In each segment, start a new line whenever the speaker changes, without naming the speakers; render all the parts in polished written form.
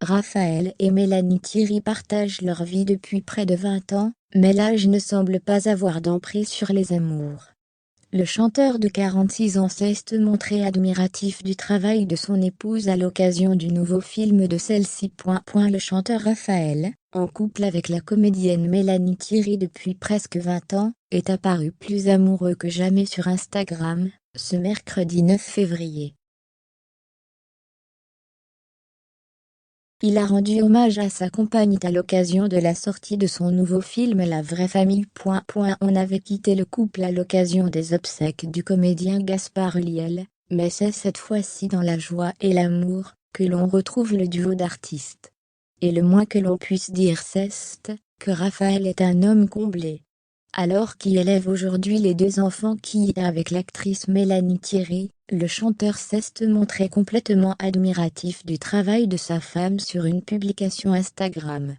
Raphaël et Mélanie Thierry partagent leur vie depuis près de 20 ans, mais l'âge ne semble pas avoir d'emprise sur les amours. Le chanteur de 46 ans s'est montré admiratif du travail de son épouse à l'occasion du nouveau film de celle-ci. Le chanteur Raphaël, en couple avec la comédienne Mélanie Thierry depuis presque 20 ans, est apparu plus amoureux que jamais sur Instagram, ce mercredi 9 février. Il a rendu hommage à sa compagne à l'occasion de la sortie de son nouveau film La Vraie Famille. On avait quitté le couple à l'occasion des obsèques du comédien Gaspard Ulliel, mais c'est cette fois-ci dans la joie et l'amour que l'on retrouve le duo d'artistes. Et le moins que l'on puisse dire c'est que Raphaël est un homme comblé. Alors qu'il élève aujourd'hui les 2 enfants qu'il a avec l'actrice Mélanie Thierry, le chanteur s'est montré complètement admiratif du travail de sa femme sur une publication Instagram.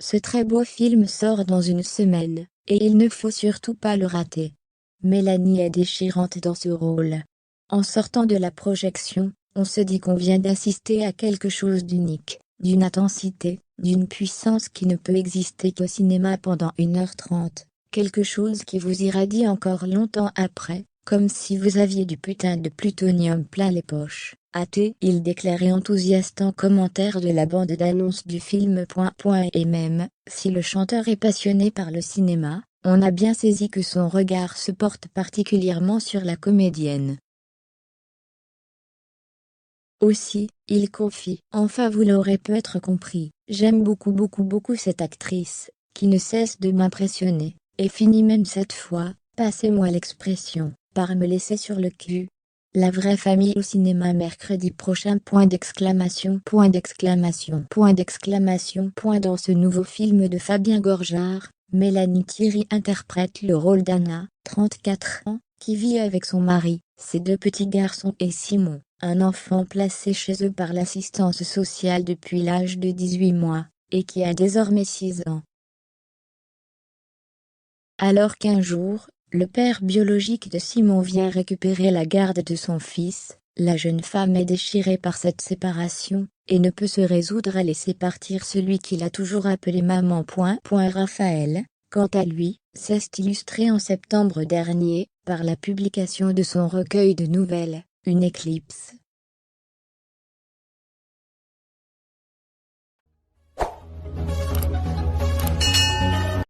Ce très beau film sort dans une semaine, et il ne faut surtout pas le rater. Mélanie est déchirante dans ce rôle. En sortant de la projection, on se dit qu'on vient d'assister à quelque chose d'unique, d'une intensité, d'une puissance qui ne peut exister qu'au cinéma pendant 1h30, quelque chose qui vous irradie encore longtemps après, comme si vous aviez du putain de plutonium plein les poches, a-t-il déclaré enthousiaste en commentaire de la bande-d'annonce du film. Et même, si le chanteur est passionné par le cinéma, on a bien saisi que son regard se porte particulièrement sur la comédienne. Aussi, il confie « Enfin vous l'aurez peut-être compris, j'aime beaucoup cette actrice, qui ne cesse de m'impressionner, et finit même cette fois, passez-moi l'expression, par me laisser sur le cul. La Vraie Famille au cinéma mercredi prochain. » Dans ce nouveau film de Fabien Gorjard, Mélanie Thierry interprète le rôle d'Anna, 34 ans, qui vit avec son mari, ses 2 petits garçons et Simon, un enfant placé chez eux par l'assistance sociale depuis l'âge de 18 mois, et qui a désormais 6 ans. Alors qu'un jour, le père biologique de Simon vient récupérer la garde de son fils, la jeune femme est déchirée par cette séparation, et ne peut se résoudre à laisser partir celui qu'il a toujours appelé maman. Raphaël, quant à lui, s'est illustré en septembre dernier, par la publication de son recueil de nouvelles, Une éclipse.